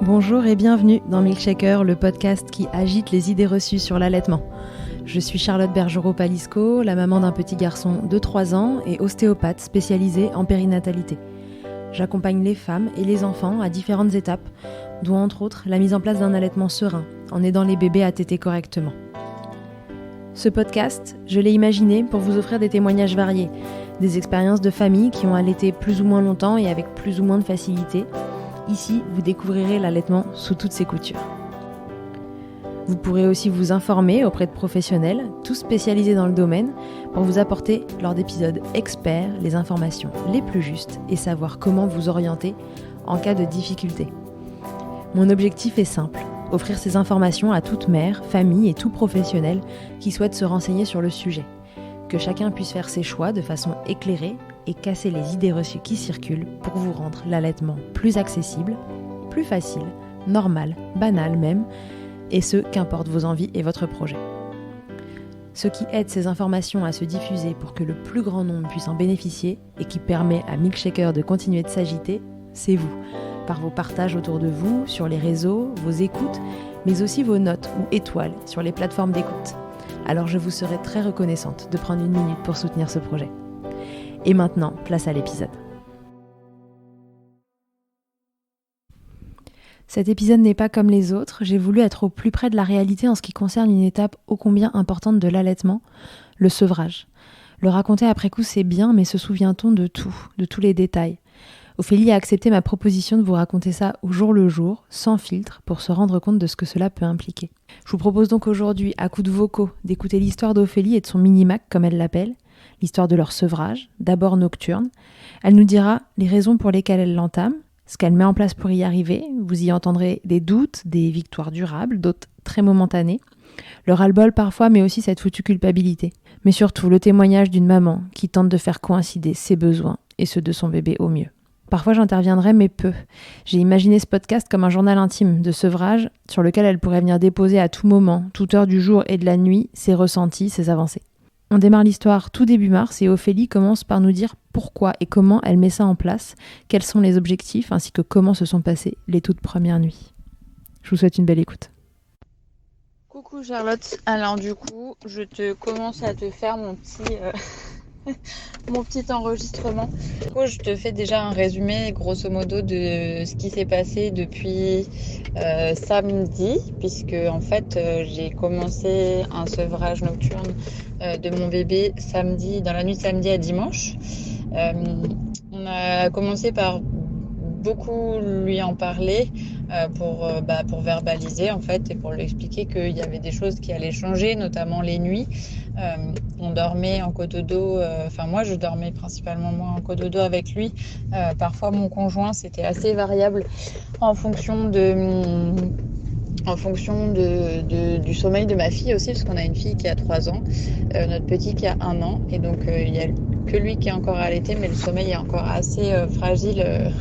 Bonjour et bienvenue dans Milkshaker, le podcast qui agite les idées reçues sur l'allaitement. Je suis Charlotte Bergerot-Palisco, la maman d'un petit garçon de 3 ans et ostéopathe spécialisée en périnatalité. J'accompagne les femmes et les enfants à différentes étapes, dont entre autres la mise en place d'un allaitement serein, en aidant les bébés à téter correctement. Ce podcast, je l'ai imaginé pour vous offrir des témoignages variés, des expériences de familles qui ont allaité plus ou moins longtemps et avec plus ou moins de facilité. Ici, vous découvrirez l'allaitement sous toutes ses coutures. Vous pourrez aussi vous informer auprès de professionnels, tous spécialisés dans le domaine, pour vous apporter, lors d'épisodes experts, les informations les plus justes et savoir comment vous orienter en cas de difficulté. Mon objectif est simple, offrir ces informations à toute mère, famille et tout professionnel qui souhaite se renseigner sur le sujet. Que chacun puisse faire ses choix de façon éclairée et casser les idées reçues qui circulent pour vous rendre l'allaitement plus accessible, plus facile, normal, banal même, et ce, qu'importe vos envies et votre projet. Ce qui aide ces informations à se diffuser pour que le plus grand nombre puisse en bénéficier et qui permet à Milkshaker de continuer de s'agiter, c'est vous, par vos partages autour de vous, sur les réseaux, vos écoutes, mais aussi vos notes ou étoiles sur les plateformes d'écoute. Alors je vous serai très reconnaissante de prendre une minute pour soutenir ce projet. Et maintenant, place à l'épisode. Cet épisode n'est pas comme les autres, j'ai voulu être au plus près de la réalité en ce qui concerne une étape ô combien importante de l'allaitement, le sevrage. Le raconter après coup c'est bien, mais se souvient-on de tout, de tous les détails ? Ophélie a accepté ma proposition de vous raconter ça au jour le jour, sans filtre, pour se rendre compte de ce que cela peut impliquer. Je vous propose donc aujourd'hui, à coups de vocaux, d'écouter l'histoire d'Ophélie et de son mini-mac, comme elle l'appelle, l'histoire de leur sevrage, d'abord nocturne. Elle nous dira les raisons pour lesquelles elle l'entame, ce qu'elle met en place pour y arriver. Vous y entendrez des doutes, des victoires durables, d'autres très momentanées, le ras-le-bol parfois, mais aussi cette foutue culpabilité. Mais surtout, le témoignage d'une maman qui tente de faire coïncider ses besoins et ceux de son bébé au mieux. Parfois j'interviendrai, mais peu. J'ai imaginé ce podcast comme un journal intime de sevrage sur lequel elle pourrait venir déposer à tout moment, toute heure du jour et de la nuit, ses ressentis, ses avancées. On démarre l'histoire tout début mars et Ophélie commence par nous dire pourquoi et comment elle met ça en place, quels sont les objectifs ainsi que comment se sont passées les toutes premières nuits. Je vous souhaite une belle écoute. Coucou Charlotte, alors du coup je commence à te faire mon petit enregistrement. Du coup, je te fais déjà un résumé grosso modo de ce qui s'est passé depuis samedi, puisque en fait j'ai commencé un sevrage nocturne de mon bébé samedi, dans la nuit de samedi à dimanche. On a commencé par beaucoup lui en parler pour verbaliser en fait et pour lui expliquer qu'il y avait des choses qui allaient changer, notamment les nuits. On dormait en cododo, moi je dormais principalement moi en cododo avec lui. Parfois mon conjoint, c'était assez variable en fonction du sommeil de ma fille aussi, parce qu'on a une fille qui a 3 ans, notre petit qui a 1 an, et donc il n'y a que lui qui est encore allaité, mais le sommeil est encore assez fragile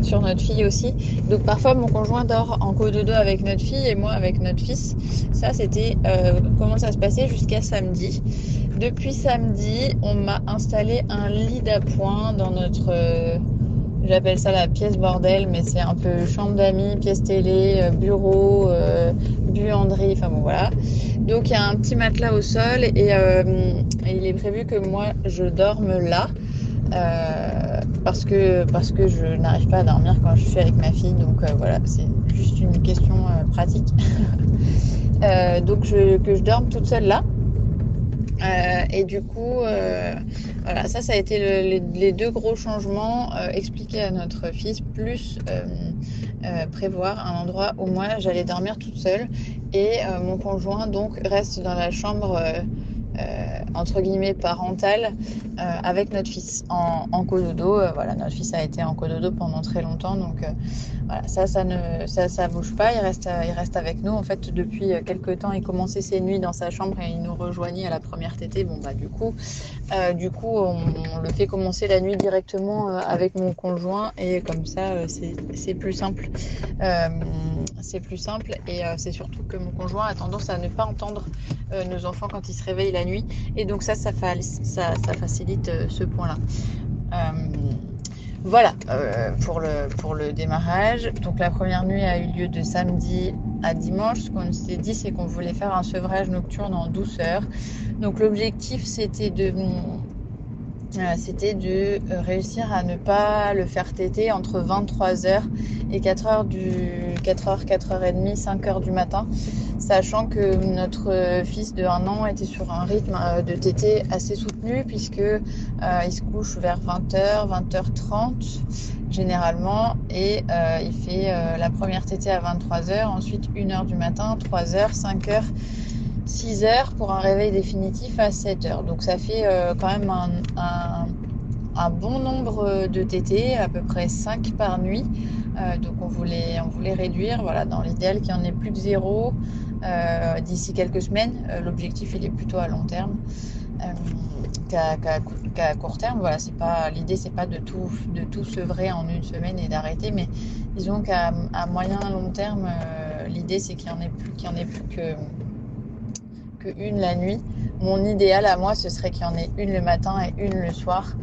sur notre fille aussi. Donc parfois mon conjoint dort en cododo avec notre fille et moi avec notre fils. Ça c'était comment ça se passait jusqu'à samedi. Depuis samedi, on m'a installé un lit d'appoint dans notre... j'appelle ça la pièce bordel, mais c'est un peu chambre d'amis, pièce télé, bureau, buanderie, enfin bon voilà. Donc il y a un petit matelas au sol et il est prévu que moi je dorme là parce que je n'arrive pas à dormir quand je suis avec ma fille. Donc voilà, c'est juste une question pratique. Donc que je dorme toute seule là. Et du coup, voilà, ça a été les 2 gros changements, expliquer à notre fils, plus prévoir un endroit où moi j'allais dormir toute seule et mon conjoint donc reste dans la chambre entre guillemets parentale avec notre fils en cododo. Voilà, notre fils a été en cododo pendant très longtemps, donc voilà, ça bouge pas, il reste avec nous en fait depuis quelques temps. Il commençait ses nuits dans sa chambre et il nous rejoignait à la première tétée. Bon bah du coup on le fait commencer la nuit directement avec mon conjoint et comme ça c'est plus simple. C'est plus simple et c'est surtout que mon conjoint a tendance à ne pas entendre nos enfants quand ils se réveillent la nuit, et donc ça facilite ce point-là. Voilà, pour le démarrage. Donc la première nuit a eu lieu de samedi à dimanche. Ce qu'on s'est dit, c'est qu'on voulait faire un sevrage nocturne en douceur. Donc l'objectif, c'était de réussir à ne pas le faire téter entre 23h et 4h, 4h30, 5h du matin, sachant que notre fils de 1 an était sur un rythme de tété assez soutenu, puisque il se couche vers 20h, 20h30 généralement, et il fait la première tétée à 23h, ensuite 1h du matin, 3h, 5h, 6 heures pour un réveil définitif à 7 heures. Donc ça fait quand même un bon nombre de tétés, à peu près 5 par nuit. Donc on voulait réduire, voilà, dans l'idéal qu'il n'y en ait plus que 0 d'ici quelques semaines. L'objectif il est plutôt à long terme qu'à court terme. Voilà, l'idée c'est pas de tout sevrer en une semaine et d'arrêter, mais disons qu'à moyen long terme, l'idée c'est qu'il y en ait plus une la nuit. Mon idéal à moi, ce serait qu'il y en ait une le matin et une le soir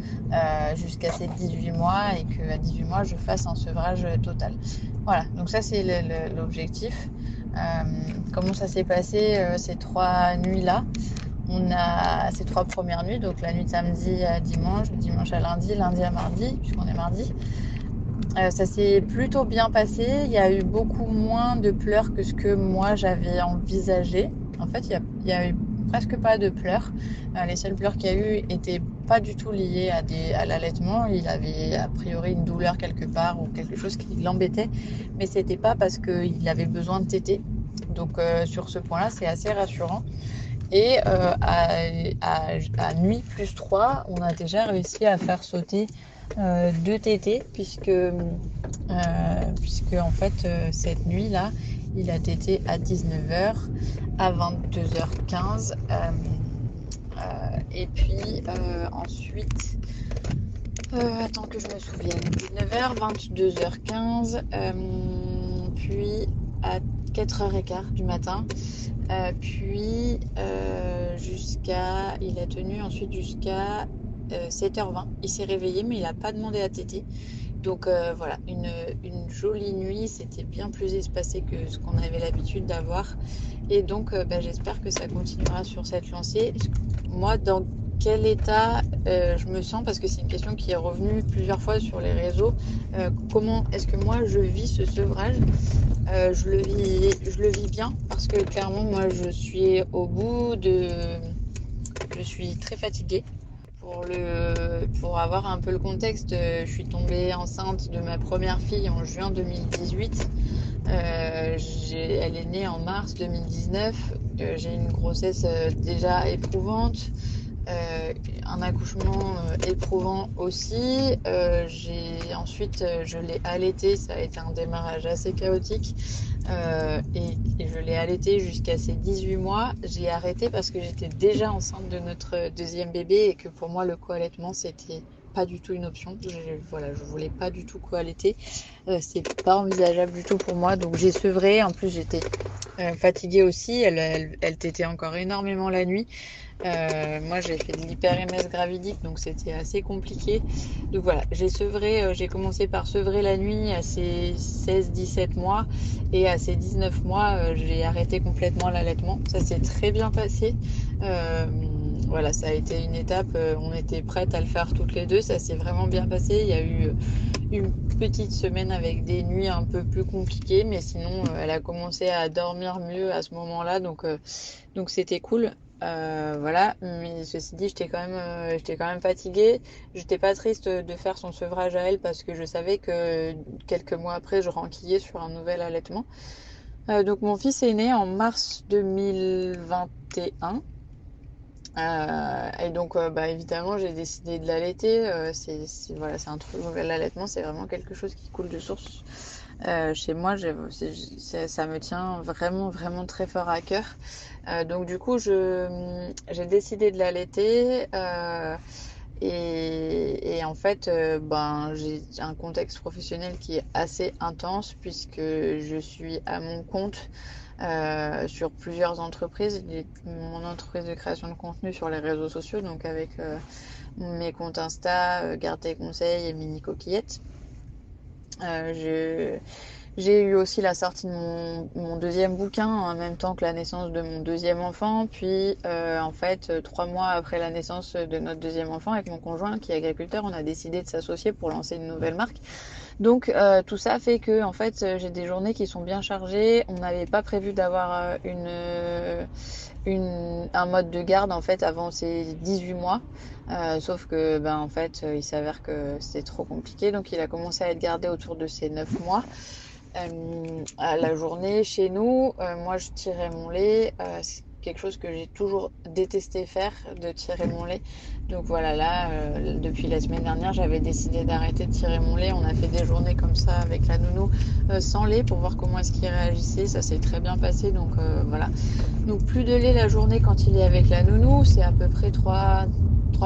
jusqu'à ces 18 mois, et qu'à 18 mois, je fasse un sevrage total. Voilà, donc ça c'est l'objectif. Comment ça s'est passé ces 3 nuits-là? On a ces 3 premières nuits, donc la nuit de samedi à dimanche, dimanche à lundi, lundi à mardi, puisqu'on est mardi. Ça s'est plutôt bien passé. Il y a eu beaucoup moins de pleurs que ce que moi j'avais envisagé. En fait, il y a eu presque pas de pleurs. Les seules pleurs qu'il y a eu étaient pas du tout liées à l'allaitement. Il avait a priori une douleur quelque part ou quelque chose qui l'embêtait, mais c'était pas parce qu'il avait besoin de téter. Donc sur ce point-là, c'est assez rassurant. Et à nuit plus 3, on a déjà réussi à faire sauter 2 tétés, puisque en fait cette nuit-là, il a tété à 19h, à 22h15, et puis ensuite, attends que je me souvienne, 19h, 22h15, puis à 4h15 du matin, puis il a tenu ensuite jusqu'à 7h20. Il s'est réveillé, mais il n'a pas demandé à téter. Donc voilà, une jolie nuit. C'était bien plus espacé que ce qu'on avait l'habitude d'avoir. Et donc j'espère que ça continuera sur cette lancée. Moi, dans quel état je me sens, parce que c'est une question qui est revenue plusieurs fois sur les réseaux. Comment est-ce que moi je vis ce sevrage? Je le vis bien, parce que clairement moi je suis je suis très fatiguée. Pour avoir un peu le contexte, je suis tombée enceinte de ma première fille en juin 2018. Elle est née en mars 2019. J'ai une grossesse déjà éprouvante, un accouchement éprouvant aussi. Ensuite, je l'ai allaitée. Ça a été un démarrage assez chaotique. Et je l'ai allaitée jusqu'à ses 18 mois. J'ai arrêté parce que j'étais déjà enceinte de notre deuxième bébé, et que pour moi le co-allaitement c'était pas du tout une option. Je voulais pas du tout co-allaiter. C'est pas envisageable du tout pour moi. Donc j'ai sevré. En plus j'étais fatiguée aussi. Elle tétait encore énormément la nuit. Moi j'ai fait de l'hyper-MS gravidique, donc c'était assez compliqué. Donc voilà, j'ai commencé par sevrer la nuit à ses 16-17 mois, et à ses 19 mois j'ai arrêté complètement l'allaitement. Ça s'est très bien passé. Voilà, ça a été une étape, on était prêtes à le faire toutes les deux, ça s'est vraiment bien passé. Il y a eu une petite semaine avec des nuits un peu plus compliquées, mais sinon elle a commencé à dormir mieux à ce moment-là, donc c'était cool. Voilà, mais ceci dit, j'étais quand même fatiguée. J'étais pas triste de faire son sevrage à elle, parce que je savais que quelques mois après, je renquillais sur un nouvel allaitement. Donc mon fils est né en mars 2021. Et donc évidemment j'ai décidé de l'allaiter. Voilà, c'est un truc, l'allaitement c'est vraiment quelque chose qui coule de source. Chez moi, ça me tient vraiment, vraiment très fort à cœur. Donc du coup, j'ai décidé de l'allaiter. Et en fait, j'ai un contexte professionnel qui est assez intense puisque je suis à mon compte sur plusieurs entreprises. J'ai mon entreprise de création de contenu sur les réseaux sociaux, donc avec mes comptes Insta, Garde tes conseils et Mini Coquillette. Euh, j'ai eu aussi la sortie de mon deuxième bouquin en même temps que la naissance de mon deuxième enfant. Puis, 3 mois après la naissance de notre deuxième enfant, avec mon conjoint qui est agriculteur, on a décidé de s'associer pour lancer une nouvelle marque. Donc, tout ça fait que, en fait, j'ai des journées qui sont bien chargées. On n'avait pas prévu d'avoir un mode de garde en fait avant ces 18 mois. Sauf que il s'avère que c'est trop compliqué. Donc il a commencé à être gardé autour de ces 9 mois. À la journée chez nous, moi je tirais mon lait. C'est quelque chose que j'ai toujours détesté faire, de tirer mon lait. Donc voilà, là, depuis la semaine dernière, j'avais décidé d'arrêter de tirer mon lait. On a fait des journées comme ça avec la nounou sans lait pour voir comment est-ce qu'il réagissait. Ça s'est très bien passé, donc voilà. Donc plus de lait la journée quand il est avec la nounou, c'est à peu près 3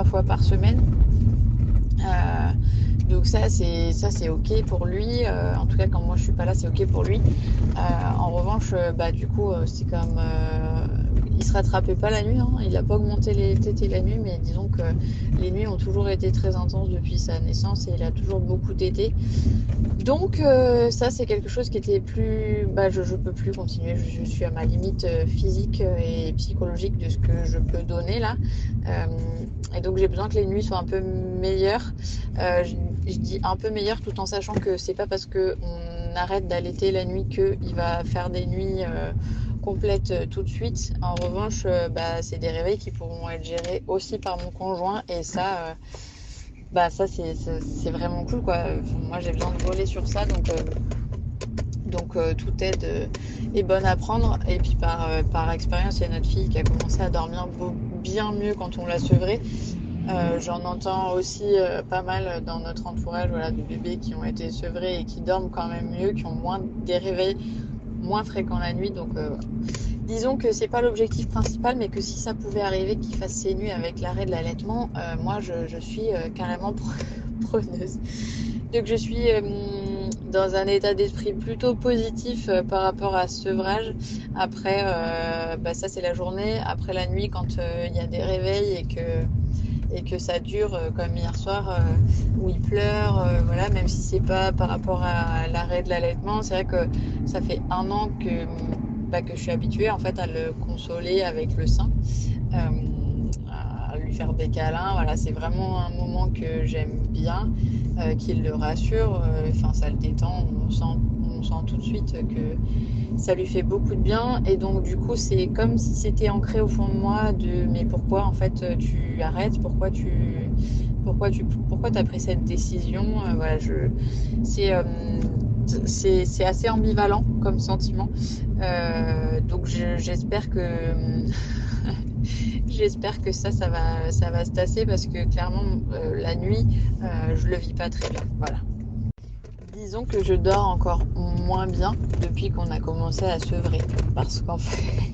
fois par semaine. Donc ça c'est ok pour lui. En tout cas quand moi je suis pas là c'est ok pour lui. En revanche du coup c'est comme il se rattrapait pas la nuit, hein. Il a pas augmenté les tétés la nuit, mais disons que les nuits ont toujours été très intenses depuis sa naissance et il a toujours beaucoup tété. Donc ça c'est quelque chose qui était plus je peux plus continuer, je suis à ma limite physique et psychologique de ce que je peux donner là. Et donc j'ai besoin que les nuits soient un peu meilleures. Je dis un peu meilleures tout en sachant que c'est pas parce que on arrête d'allaiter la nuit qu'il va faire des nuits complètes tout de suite. En revanche c'est des réveils qui pourront être gérés aussi par mon conjoint et ça c'est vraiment cool quoi. Moi j'ai besoin de voler sur ça donc toute aide est bonne à prendre. Et puis par expérience, il y a notre fille qui a commencé à dormir bien mieux quand on l'a sevrée. J'en entends aussi pas mal dans notre entourage de bébés qui ont été sevrés et qui dorment quand même mieux, qui ont des réveils moins fréquents la nuit. Donc disons que c'est pas l'objectif principal, mais que si ça pouvait arriver qu'il fasse ses nuits avec l'arrêt de l'allaitement, moi je suis carrément preneuse. Donc je suis dans un état d'esprit plutôt positif par rapport à ce sevrage. Après, ça c'est la journée. Après la nuit, quand il y a des réveils et que ça dure comme hier soir où il pleure, même si c'est pas par rapport à l'arrêt de l'allaitement, c'est vrai que ça fait 1 an que je suis habituée en fait à le consoler avec le sein, à lui faire des câlins. Voilà, c'est vraiment un moment que j'aime bien, qu'il le rassure. Ça le détend. On sent tout de suite que ça lui fait beaucoup de bien. Et donc du coup, c'est comme si c'était ancré au fond de moi mais pourquoi en fait tu arrêtes, pourquoi t'as pris cette décision. C'est assez ambivalent comme sentiment. Donc j'espère que j'espère que ça va se tasser parce que clairement la nuit je le vis pas très bien. Voilà. Disons que je dors encore moins bien depuis qu'on a commencé à sevrer parce qu'en fait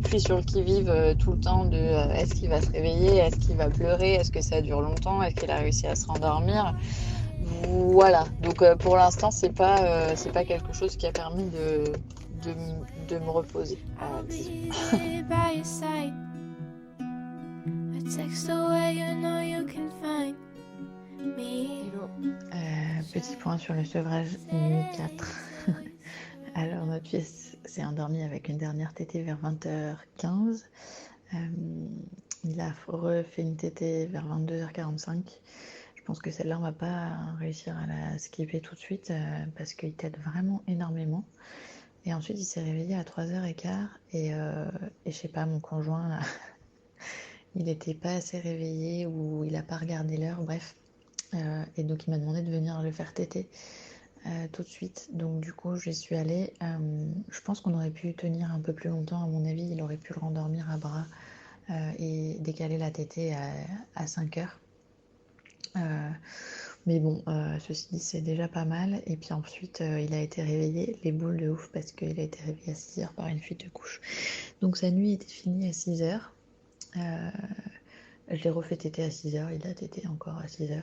je suis sur le qui-vive tout le temps de est-ce qu'il va se réveiller, est-ce qu'il va pleurer, est-ce que ça dure longtemps, est-ce qu'il a réussi à se rendormir. Voilà, donc pour l'instant c'est pas quelque chose qui a permis de me reposer. Petit point sur le sevrage nuit 4. Alors notre fils s'est endormi avec une dernière tétée vers 20h15. Il a refait une tétée vers 22h45. Je pense que celle-là, on va pas réussir à la skipper tout de suite parce qu'il t'aide vraiment énormément. Et ensuite, il s'est réveillé à 3h15 et je sais pas, mon conjoint, là, il n'était pas assez réveillé ou il n'a pas regardé l'heure, bref. Et donc, il m'a demandé de venir le faire téter tout de suite. Donc, du coup, j'y suis allée. Je pense qu'on aurait pu tenir un peu plus longtemps. À mon avis, il aurait pu le rendormir à bras et décaler la tétée à 5h. Mais bon, ceci dit, c'est déjà pas mal. Et puis ensuite, il a été réveillé, les boules de ouf, parce qu'il a été réveillé à 6h par une fuite de couche. Donc sa nuit était finie à 6h. Je l'ai refait téter à 6h, il a tété encore à 6h.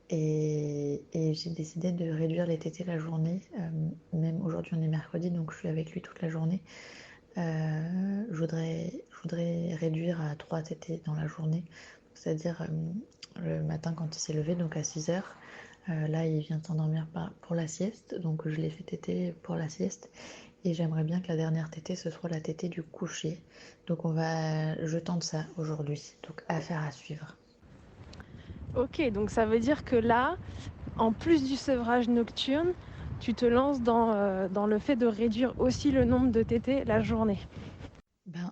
Et j'ai décidé de réduire les tétés la journée. Même aujourd'hui, on est mercredi, donc je suis avec lui toute la journée. Je voudrais réduire à 3 tétés dans la journée, c'est-à-dire le matin quand il s'est levé, donc à 6h. Là, il vient de s'endormir pour la sieste, donc je l'ai fait téter pour la sieste. Et j'aimerais bien que la dernière tétée, ce soit la tétée du coucher. Donc je tente ça aujourd'hui, donc affaire à suivre. Ok, donc ça veut dire que là, en plus du sevrage nocturne, tu te lances dans le fait de réduire aussi le nombre de tétés la journée.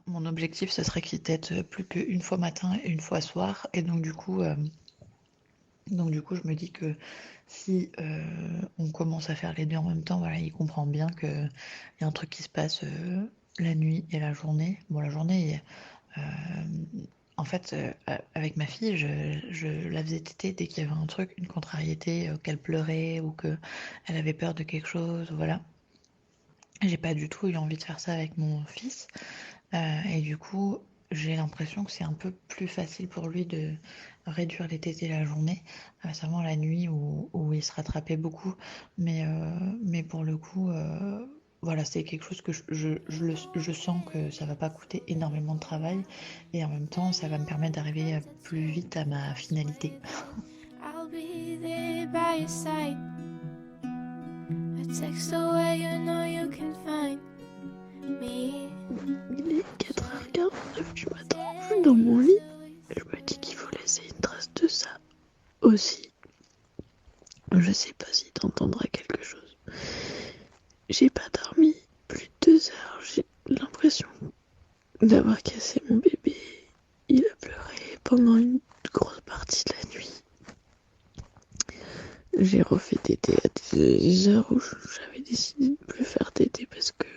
Mon objectif, ce serait qu'il tète plus qu'une fois matin et une fois soir. Et donc du coup, je me dis que si on commence à faire les deux en même temps, voilà, il comprend bien qu'il y a un truc qui se passe la nuit et la journée. Bon, la journée, en fait, avec ma fille, je la faisais téter dès qu'il y avait un truc, une contrariété, qu'elle pleurait ou qu'elle avait peur de quelque chose, voilà. J'ai pas du tout eu envie de faire ça avec mon fils. Et du coup, j'ai l'impression que c'est un peu plus facile pour lui de réduire les tétés la journée, seulement la nuit où il se rattrapait beaucoup. Mais pour le coup, voilà, c'est quelque chose que je sens que ça va pas coûter énormément de travail et en même temps, ça va me permettre d'arriver plus vite à ma finalité. I'll be there by your side. A text away, you know you can find me. Il est 4h49 du matin, je suis dans mon lit. Je me dis qu'il faut laisser une trace de ça aussi. Je sais pas si t'entendras quelque chose. J'ai pas dormi plus de 2 heures. J'ai l'impression d'avoir cassé mon bébé. Il a pleuré pendant une grosse partie de la nuit. J'ai refait tété à des heures où j'avais décidé de plus faire tété parce que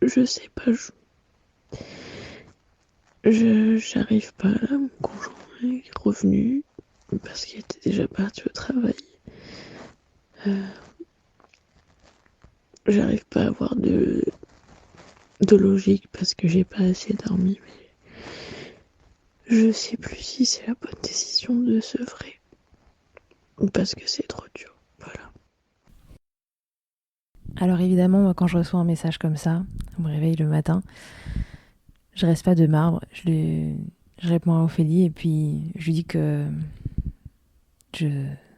je sais pas, j'arrive pas là, mon conjoint est revenu parce qu'il était déjà parti au travail. J'arrive pas à avoir de logique parce que j'ai pas assez dormi, mais je sais plus si c'est la bonne décision de sevrer ou parce que c'est trop dur. Voilà. Alors évidemment, moi, quand je reçois un message comme ça, on me réveille le matin, je reste pas de marbre, je réponds à Ophélie et puis je lui dis que je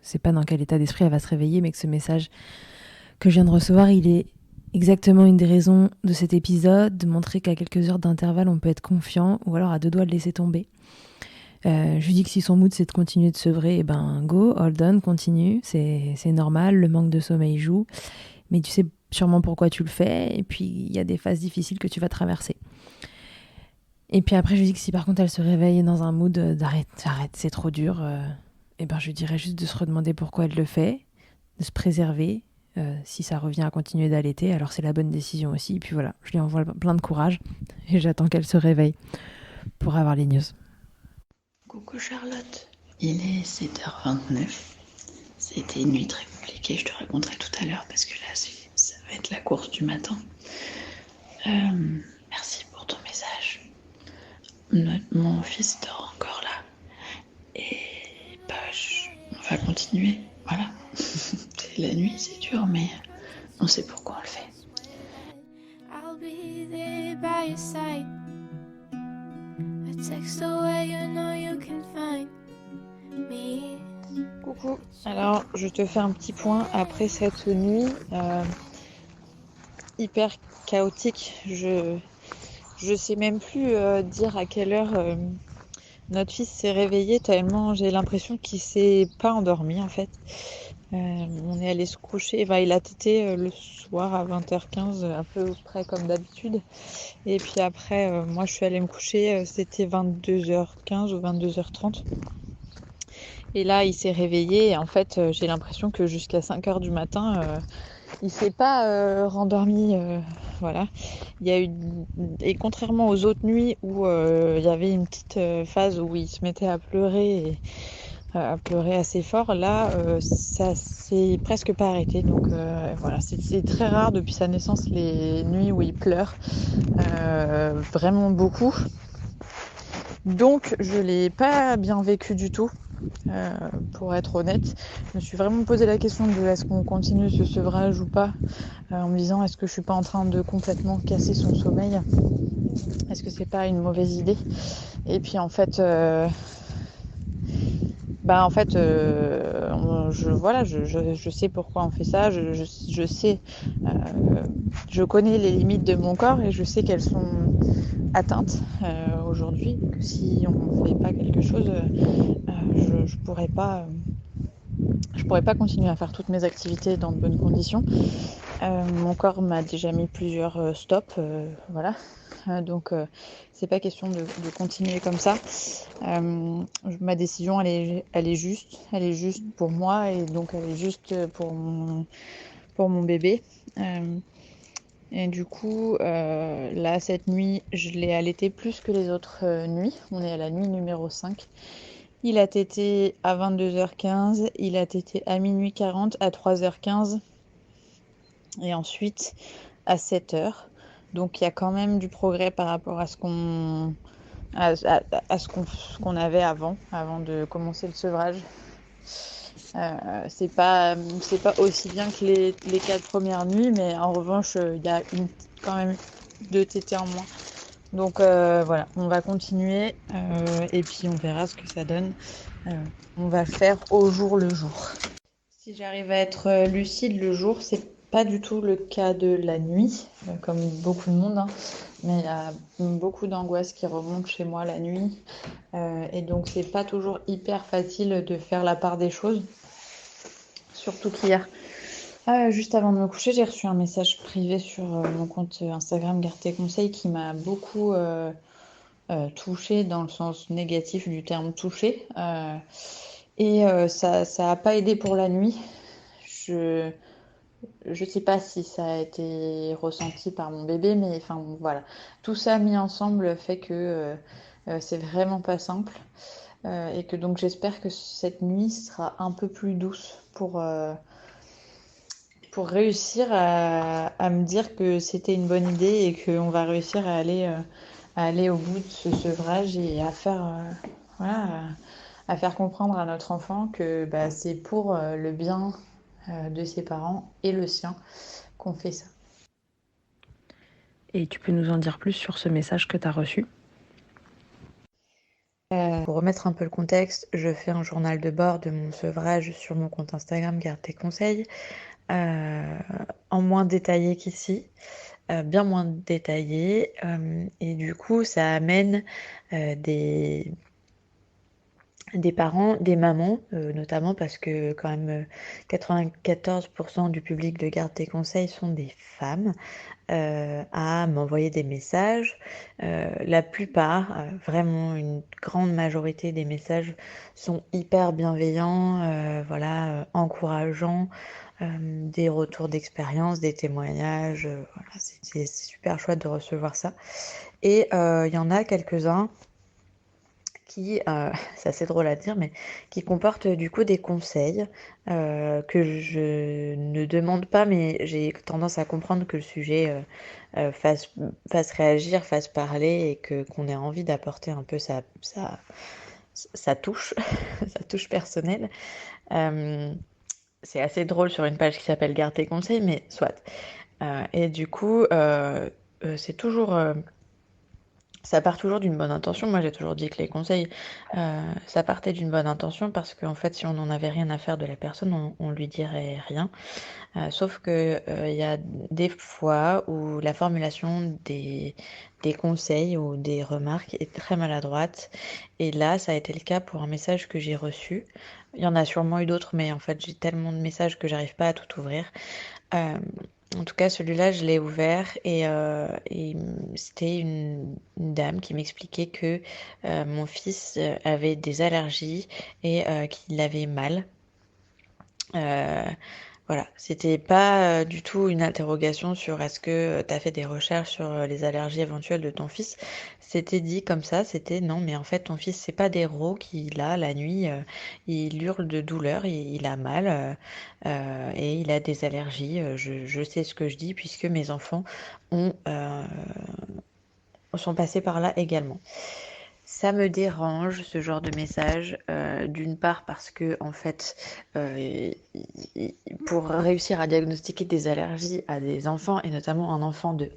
sais pas dans quel état d'esprit elle va se réveiller, mais que ce message que je viens de recevoir, il est exactement une des raisons de cet épisode, de montrer qu'à quelques heures d'intervalle, on peut être confiant ou alors à deux doigts de laisser tomber. Je lui dis que si son mood c'est de continuer de sevrer, et ben go, hold on, continue, c'est normal, le manque de sommeil joue, mais tu sais sûrement pourquoi tu le fais, et puis il y a des phases difficiles que tu vas traverser. Et puis après je lui dis que si par contre elle se réveille dans un mood d'arrête, c'est trop dur, et ben je lui dirais juste de se redemander pourquoi elle le fait, de se préserver, si ça revient à continuer d'allaiter, alors c'est la bonne décision aussi, et puis voilà, je lui envoie plein de courage, et j'attends qu'elle se réveille pour avoir les news. Coucou Charlotte, il est 7h29. C'était une nuit très compliquée, je te raconterai tout à l'heure parce que là ça va être la course du matin. Merci pour ton message. Mon fils dort encore là et on va continuer, voilà. La nuit c'est dur mais on sait pourquoi on le fait. I'll be there by your side. A text away, you know you can find me. Coucou, alors je te fais un petit point après cette nuit hyper chaotique. Je sais même plus dire à quelle heure notre fils s'est réveillé tellement j'ai l'impression qu'il s'est pas endormi en fait. On est allé se coucher, il a tété le soir à 20h15 à peu près comme d'habitude. Et puis après moi je suis allée me coucher, c'était 22h15 ou 22h30. Et là, il s'est réveillé et en fait, j'ai l'impression que jusqu'à 5h du matin, il s'est pas rendormi. Voilà. Il y a eu et contrairement aux autres nuits où il y avait une petite phase où il se mettait à pleurer assez fort, là, ça s'est presque pas arrêté. Donc voilà, c'est très rare depuis sa naissance les nuits où il pleure vraiment beaucoup. Donc je l'ai pas bien vécu du tout, pour être honnête. Je me suis vraiment posé la question de est-ce qu'on continue ce sevrage ou pas, en me disant est-ce que je suis pas en train de complètement casser son sommeil, est-ce que c'est pas une mauvaise idée. Et puis en fait, je sais pourquoi on fait ça, je sais, je connais les limites de mon corps et je sais qu'elles sont atteintes aujourd'hui, que si on ne fait pas quelque chose, je pourrais pas continuer à faire toutes mes activités dans de bonnes conditions. Mon corps m'a déjà mis plusieurs stops, voilà. Donc c'est pas question de continuer comme ça. Ma décision elle est juste pour moi et donc elle est juste pour mon bébé. Et du coup là cette nuit je l'ai allaité plus que les autres nuits. On est à la nuit numéro 5. Il a tété à 22h15, il a tété à minuit 40, à 3h15 et ensuite à 7h. Donc il y a quand même du progrès par rapport à ce qu'on avait avant de commencer le sevrage. C'est pas aussi bien que les 4 premières nuits, mais en revanche il y a quand même 2 tétés en moins. Donc voilà, on va continuer et puis on verra ce que ça donne. On va faire au jour le jour. Si j'arrive à être lucide le jour, c'est pas du tout le cas de la nuit, comme beaucoup de monde, hein. Mais il y a beaucoup d'angoisse qui remonte chez moi la nuit. Et donc c'est pas toujours hyper facile de faire la part des choses. Surtout qu'hier, juste avant de me coucher, j'ai reçu un message privé sur mon compte Instagram Garde tes conseils qui m'a beaucoup touchée dans le sens négatif du terme touchée. Et ça a pas aidé pour la nuit. Je sais pas si ça a été ressenti par mon bébé, mais enfin bon, voilà. Tout ça mis ensemble fait que c'est vraiment pas simple. Et que donc j'espère que cette nuit sera un peu plus douce pour réussir à me dire que c'était une bonne idée et qu'on va réussir à aller au bout de ce sevrage et à faire comprendre à notre enfant que c'est pour le bien de ses parents et le sien qu'on fait ça. Et tu peux nous en dire plus sur ce message que tu as reçu ? Pour remettre un peu le contexte, je fais un journal de bord de mon sevrage sur mon compte Instagram Garde tes conseils, en moins détaillé qu'ici, bien moins détaillé, et du coup ça amène des parents, des mamans, notamment parce que quand même 94% du public de Garde tes conseils sont des femmes, à m'envoyer des messages. La plupart, vraiment une grande majorité des messages sont hyper bienveillants, encourageants, des retours d'expérience, des témoignages, voilà, c'est super chouette de recevoir ça. Et il y en a quelques-uns qui, c'est assez drôle à dire, mais qui comportent du coup des conseils que je ne demande pas, mais j'ai tendance à comprendre que le sujet fasse réagir, fasse parler et qu'on ait envie d'apporter un peu sa touche, sa touche personnelle. C'est assez drôle sur une page qui s'appelle Garde tes conseils, mais soit. Et du coup, c'est toujours... ça part toujours d'une bonne intention. Moi, j'ai toujours dit que les conseils, ça partait d'une bonne intention parce qu'en fait, si on n'en avait rien à faire de la personne, on lui dirait rien. Sauf que il y a des fois où la formulation des conseils ou des remarques est très maladroite. Et là, ça a été le cas pour un message que j'ai reçu. Il y en a sûrement eu d'autres, mais en fait, j'ai tellement de messages que j'arrive pas à tout ouvrir. En tout cas, celui-là, je l'ai ouvert et c'était une dame qui m'expliquait que mon fils avait des allergies et qu'il avait mal. Voilà, c'était pas du tout une interrogation sur est-ce que tu as fait des recherches sur les allergies éventuelles de ton fils. C'était dit comme ça, c'était non, mais en fait, ton fils, c'est pas des rots qu'il a la nuit, il hurle de douleur, il a mal et il a des allergies. Je sais ce que je dis puisque mes enfants sont passés par là également. Ça me dérange ce genre de message, d'une part parce que en fait, pour réussir à diagnostiquer des allergies à des enfants et notamment un enfant de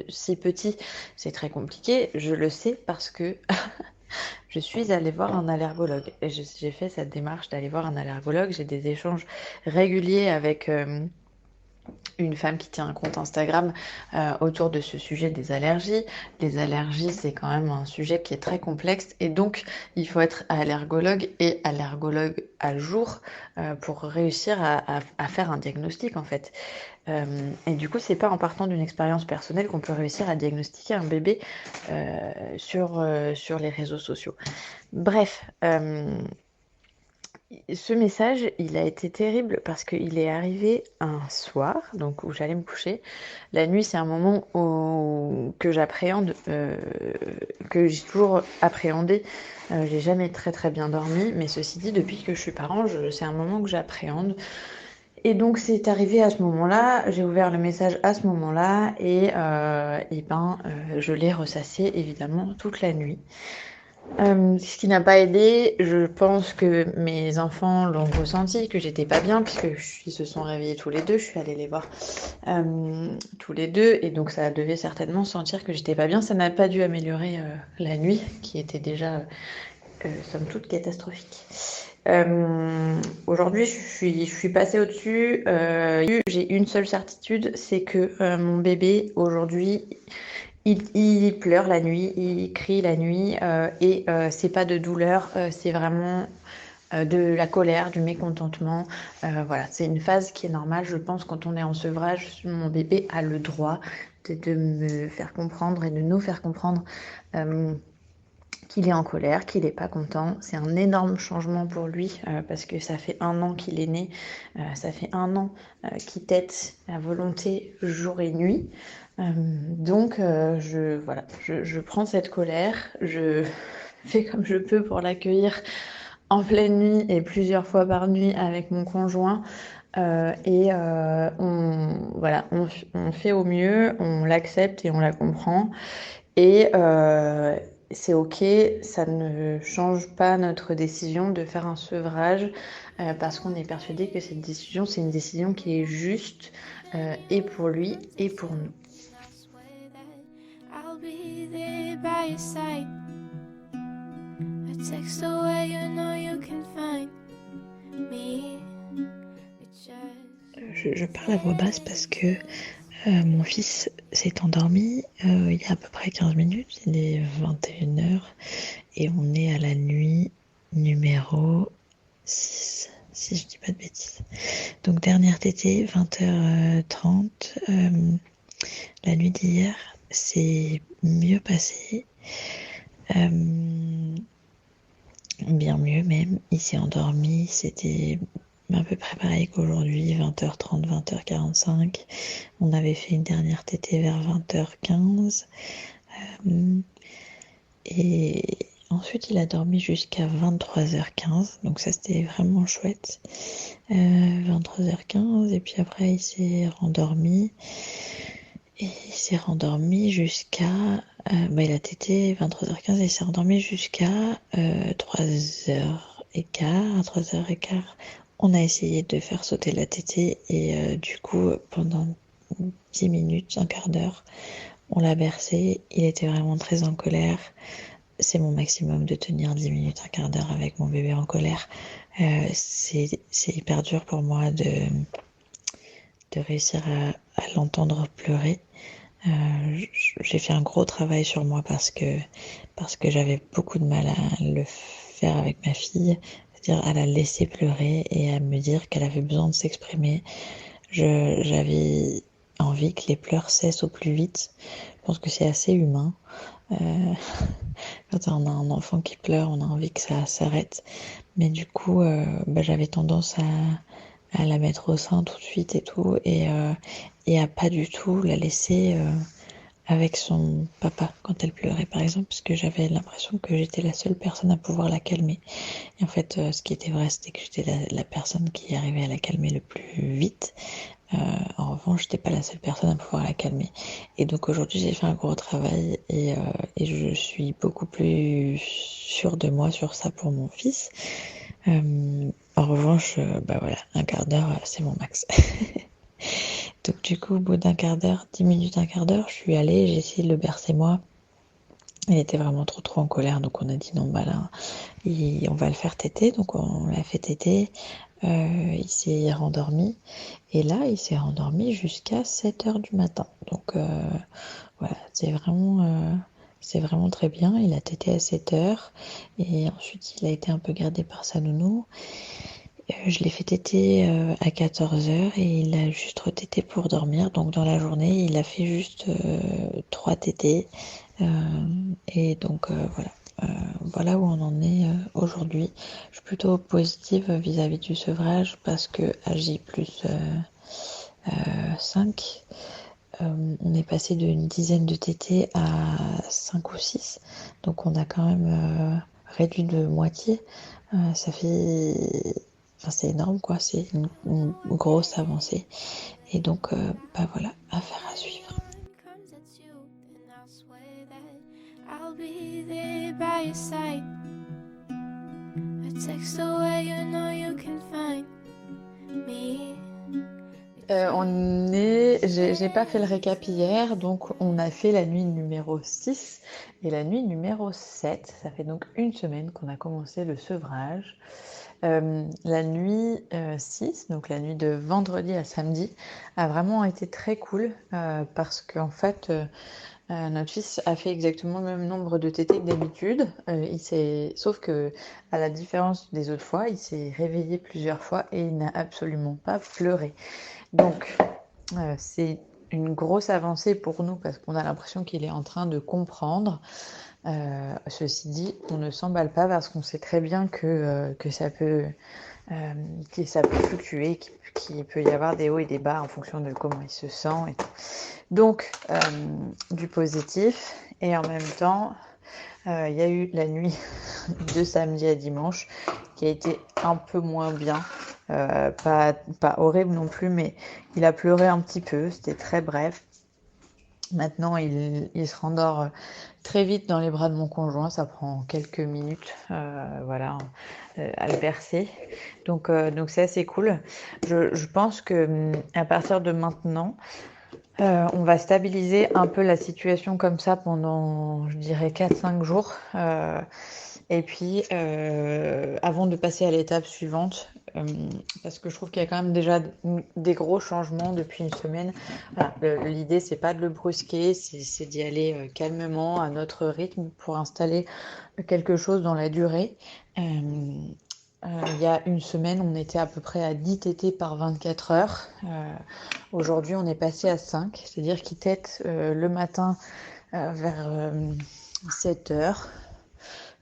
si petit, c'est très compliqué. Je le sais parce que je suis allée voir un allergologue et j'ai fait cette démarche d'aller voir un allergologue. J'ai des échanges réguliers avec une femme qui tient un compte Instagram autour de ce sujet des allergies. Les allergies, c'est quand même un sujet qui est très complexe et donc il faut être allergologue et allergologue à jour pour réussir à faire un diagnostic en fait. Et du coup, c'est pas en partant d'une expérience personnelle qu'on peut réussir à diagnostiquer un bébé sur les réseaux sociaux. Bref, ce message, il a été terrible parce qu'il est arrivé un soir, donc où j'allais me coucher. La nuit, c'est un moment que j'appréhende, que j'ai toujours appréhendé. J'ai jamais très très bien dormi, mais ceci dit, depuis que je suis parent, c'est un moment que j'appréhende. Et donc c'est arrivé à ce moment-là, j'ai ouvert le message à ce moment-là et je l'ai ressassé évidemment toute la nuit. Ce qui n'a pas aidé, je pense que mes enfants l'ont ressenti, que j'étais pas bien, puisqu'ils se sont réveillés tous les deux, je suis allée les voir tous les deux, et donc ça devait certainement sentir que j'étais pas bien. Ça n'a pas dû améliorer la nuit, qui était déjà, somme toute, catastrophique. Aujourd'hui, je suis passée au-dessus. J'ai une seule certitude, c'est que mon bébé, aujourd'hui, il pleure la nuit, il crie la nuit et c'est pas de douleur, c'est vraiment de la colère, du mécontentement. Voilà, c'est une phase qui est normale. Je pense quand on est en sevrage, mon bébé a le droit de me faire comprendre et de nous faire comprendre qu'il est en colère, qu'il n'est pas content. C'est un énorme changement pour lui parce que ça fait 1 an qu'il est né, ça fait 1 an qu'il tète à volonté jour et nuit. Donc je prends cette colère, je fais comme je peux pour l'accueillir en pleine nuit et plusieurs fois par nuit avec mon conjoint. On fait au mieux, on l'accepte et on la comprend. Et c'est ok, ça ne change pas notre décision de faire un sevrage parce qu'on est persuadé que cette décision, c'est une décision qui est juste et pour lui et pour nous. I'll be there by your side. A text away, you know you can find me. Je parle à voix basse parce que mon fils s'est endormi il y a à peu près 15 minutes, il est 21h et on est à la nuit numéro 6, si je dis pas de bêtises. Donc dernière tétée, 20h30, la nuit d'hier c'est mieux passé, bien mieux même, il s'est endormi, c'était à peu près pareil qu'aujourd'hui, 20h30, 20h45. On avait fait une dernière tétée vers 20h15. Et ensuite, il a dormi jusqu'à 23h15. Donc ça, c'était vraiment chouette. 23h15. Et puis après, il s'est rendormi. Et il s'est rendormi jusqu'à... il a tété 23h15 et il s'est rendormi jusqu'à 3h15. À 3h15, on a essayé de faire sauter la tétée et du coup, pendant 10 minutes, un quart d'heure, on l'a bercé. Il était vraiment très en colère. C'est mon maximum de tenir 10 minutes, un quart d'heure avec mon bébé en colère. C'est hyper dur pour moi de réussir à l'entendre pleurer. J'ai fait un gros travail sur moi parce que j'avais beaucoup de mal à le faire avec ma fille, c'est-à-dire à la laisser pleurer et à me dire qu'elle avait besoin de s'exprimer. J'avais envie que les pleurs cessent au plus vite. Je pense que c'est assez humain. Quand on a un enfant qui pleure, on a envie que ça s'arrête. Mais du coup, j'avais tendance à la mettre au sein tout de suite et tout, et à pas du tout la laisser avec son papa quand elle pleurait par exemple, parce que j'avais l'impression que j'étais la seule personne à pouvoir la calmer. Et en fait, ce qui était vrai, c'était que j'étais la personne qui arrivait à la calmer le plus vite, En revanche, j'étais pas la seule personne à pouvoir la calmer. Et donc aujourd'hui, j'ai fait un gros travail et je suis beaucoup plus sûre de moi sur ça pour mon fils. En revanche, bah voilà, un quart d'heure, c'est mon max. Donc du coup, au bout d'un quart d'heure, 10 minutes, un quart d'heure, je suis allée, j'ai essayé de le bercer moi. Il était vraiment trop en colère, donc on a dit non, bah là, on va le faire téter. Donc on l'a fait téter, il s'est rendormi. Et là, il s'est rendormi jusqu'à 7h du matin. Donc voilà, c'est vraiment très bien. Il a tété à 7h et ensuite il a été un peu gardé par sa nounou. Je l'ai fait téter à 14h et il a juste retété pour dormir. Donc dans la journée, il a fait juste 3 tétés. Et donc voilà. Voilà où on en est aujourd'hui. Je suis plutôt positive vis-à-vis du sevrage parce que à J plus 5, on est passé d'une dizaine de tétés à 5 ou 6. Donc on a quand même réduit de moitié. Ça fait... Enfin, c'est énorme quoi, c'est une grosse avancée. Et donc, bah voilà, affaire à suivre. Comes at you, then I'll swear that I'll be there by your side. A text away, you know you can find me. J'ai pas fait le récap hier, donc on a fait la nuit numéro 6 et la nuit numéro 7. Ça fait donc une semaine qu'on a commencé le sevrage. La nuit 6, donc la nuit de vendredi à samedi, a vraiment été très cool parce qu'en fait, notre fils a fait exactement le même nombre de tétés que d'habitude. Sauf que, à la différence des autres fois, il s'est réveillé plusieurs fois et il n'a absolument pas pleuré. Donc, c'est une grosse avancée pour nous parce qu'on a l'impression qu'il est en train de comprendre. Ceci dit, on ne s'emballe pas parce qu'on sait très bien que ça peut fluctuer, qu'il peut y avoir des hauts et des bas en fonction de comment il se sent et tout. Donc, du positif et en même temps, il y a eu la nuit de samedi à dimanche qui a été un peu moins bien. Pas horrible non plus, mais il a pleuré un petit peu, c'était très bref. Maintenant, il se rendort très vite dans les bras de mon conjoint, ça prend quelques minutes voilà, à le bercer. Donc c'est assez cool. Je pense que à partir de maintenant, on va stabiliser un peu la situation comme ça pendant, je dirais, 4-5 jours. Et puis, avant de passer à l'étape suivante, parce que je trouve qu'il y a quand même déjà des gros changements depuis une semaine. Voilà, l'idée, c'est pas de le brusquer, c'est d'y aller calmement, à notre rythme, pour installer quelque chose dans la durée. Il y a une semaine, on était à peu près à 10 tétés par 24 heures. Aujourd'hui, on est passé à 5, c'est-à-dire qu'il tète le matin vers 7 heures.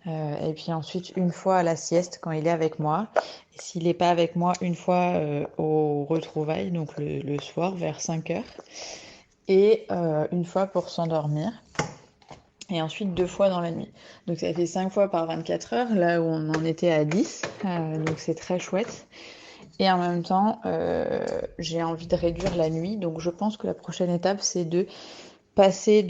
Et puis ensuite, une fois à la sieste quand il est avec moi. Et s'il n'est pas avec moi, une fois au retrouvailles, donc le soir vers 5 heures. Et une fois pour s'endormir. Et ensuite 2 fois dans la nuit. Donc ça fait 5 fois par 24 heures, là où on en était à 10. Donc c'est très chouette. Et en même temps, j'ai envie de réduire la nuit. Donc je pense que la prochaine étape, c'est de passer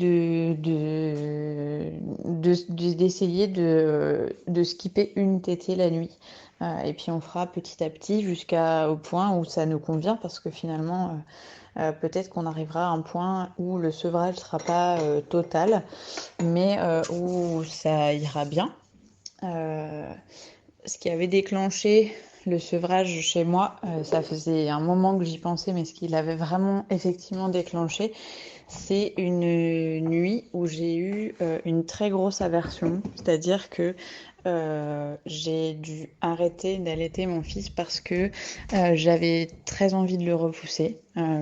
d'essayer de skipper une tétée la nuit. Et puis on fera petit à petit jusqu'au point où ça nous convient parce que finalement peut-être qu'on arrivera à un point où le sevrage ne sera pas total mais où ça ira bien. Ce qui avait déclenché le sevrage chez moi, ça faisait un moment que j'y pensais, mais ce qui l'avait vraiment effectivement déclenché, c'est une nuit où j'ai eu une très grosse aversion, c'est-à-dire que j'ai dû arrêter d'allaiter mon fils parce que j'avais très envie de le repousser.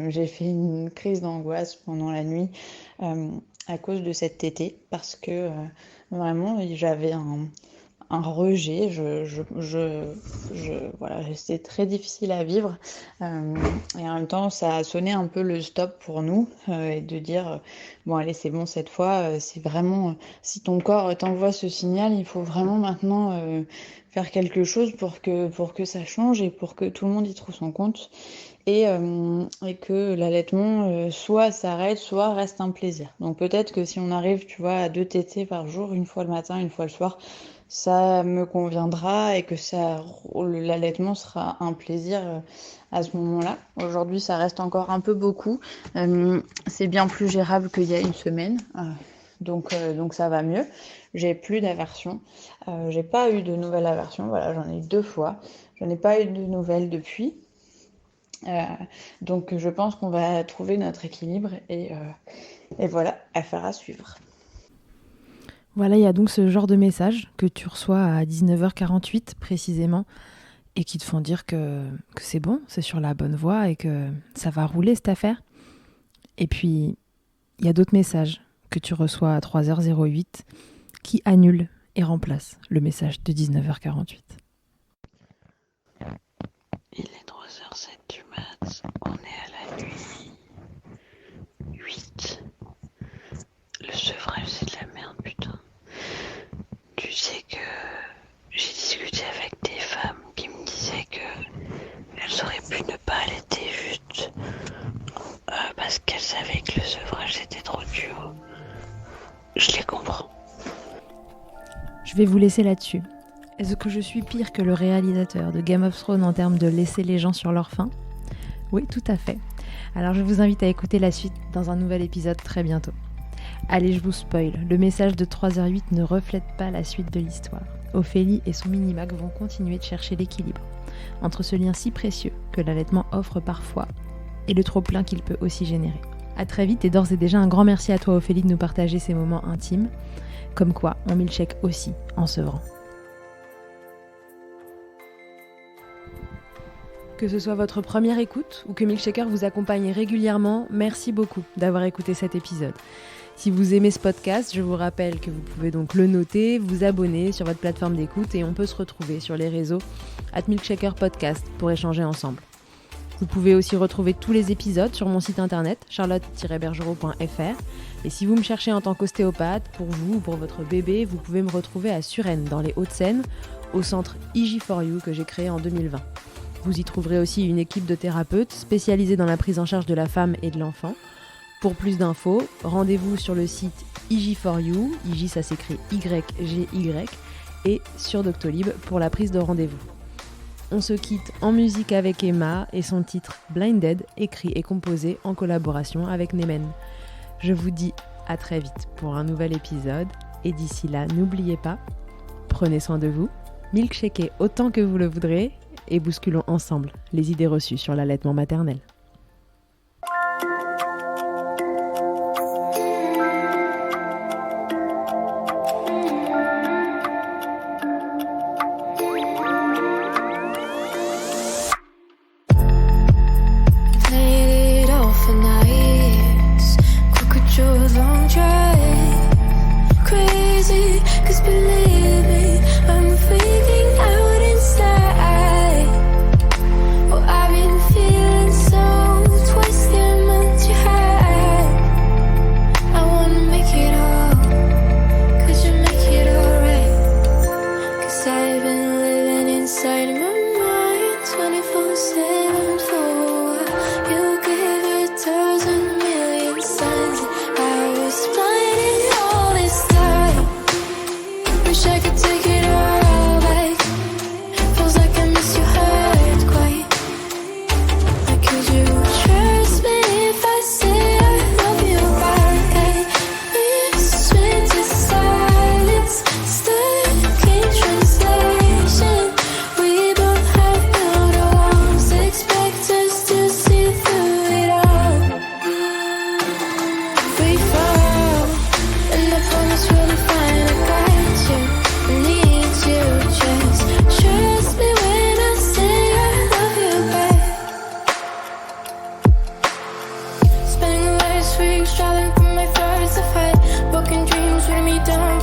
J'ai fait une crise d'angoisse pendant la nuit à cause de cette tétée parce que vraiment j'avais un rejet, voilà, c'était très difficile à vivre et en même temps ça a sonné un peu le stop pour nous et de dire bon allez c'est bon cette fois, c'est vraiment si ton corps t'envoie ce signal, il faut vraiment maintenant faire quelque chose pour que ça change et pour que tout le monde y trouve son compte. et que l'allaitement soit s'arrête, soit reste un plaisir. Donc peut-être que si on arrive, tu vois, à 2 tétées par jour, une fois le matin, une fois le soir, ça me conviendra et que l'allaitement sera un plaisir à ce moment-là. Aujourd'hui, ça reste encore un peu beaucoup. C'est bien plus gérable qu'il y a une semaine. Donc ça va mieux. J'ai plus d'aversion. J'ai pas eu de nouvelle aversion. Voilà, j'en ai eu 2 fois. Je n'ai pas eu de nouvelles depuis. Donc je pense qu'on va trouver notre équilibre et voilà, affaire à suivre. Voilà, il y a donc ce genre de message que tu reçois à 19h48 précisément et qui te font dire que c'est bon, c'est sur la bonne voie et que ça va rouler cette affaire. Et puis, il y a d'autres messages que tu reçois à 3h08 qui annulent et remplacent le message de 19h48. Il est 3h07 du mat, on est à la nuit 8. Le sevrage, c'est de la merde, putain. Tu sais que j'ai discuté avec des femmes qui me disaient qu'elles auraient pu ne pas allaiter juste parce qu'elles savaient que le sevrage c'était trop dur. Je les comprends. Je vais vous laisser là-dessus. Est-ce que je suis pire que le réalisateur de Game of Thrones en termes de laisser les gens sur leur faim ? Oui, tout à fait. Alors je vous invite à écouter la suite dans un nouvel épisode très bientôt. Allez, je vous spoil, le message de 3h08 ne reflète pas la suite de l'histoire. Ophélie et son mini-mac vont continuer de chercher l'équilibre entre ce lien si précieux que l'allaitement offre parfois et le trop-plein qu'il peut aussi générer. À très vite et d'ores et déjà un grand merci à toi Ophélie de nous partager ces moments intimes, comme quoi on milkshake aussi en sevrant. Que ce soit votre première écoute ou que Milkshaker vous accompagne régulièrement, merci beaucoup d'avoir écouté cet épisode. Si vous aimez ce podcast, je vous rappelle que vous pouvez donc le noter, vous abonner sur votre plateforme d'écoute et on peut se retrouver sur les réseaux @milkshakerpodcast pour échanger ensemble. Vous pouvez aussi retrouver tous les épisodes sur mon site internet charlotte-bergerot.fr et si vous me cherchez en tant qu'ostéopathe, pour vous ou pour votre bébé, vous pouvez me retrouver à Suresnes dans les Hauts-de-Seine au centre IG4U que j'ai créé en 2020. Vous y trouverez aussi une équipe de thérapeutes spécialisés dans la prise en charge de la femme et de l'enfant. Pour plus d'infos, rendez-vous sur le site IG4U, IG ça s'écrit YGY, et sur Doctolib pour la prise de rendez-vous. On se quitte en musique avec Emma et son titre Blinded, écrit et composé en collaboration avec Nemen. Je vous dis à très vite pour un nouvel épisode, et d'ici là, n'oubliez pas, prenez soin de vous, milkshakez autant que vous le voudrez, et bousculons ensemble les idées reçues sur l'allaitement maternel. Traveling from my first to fight, broken dreams weighing me down.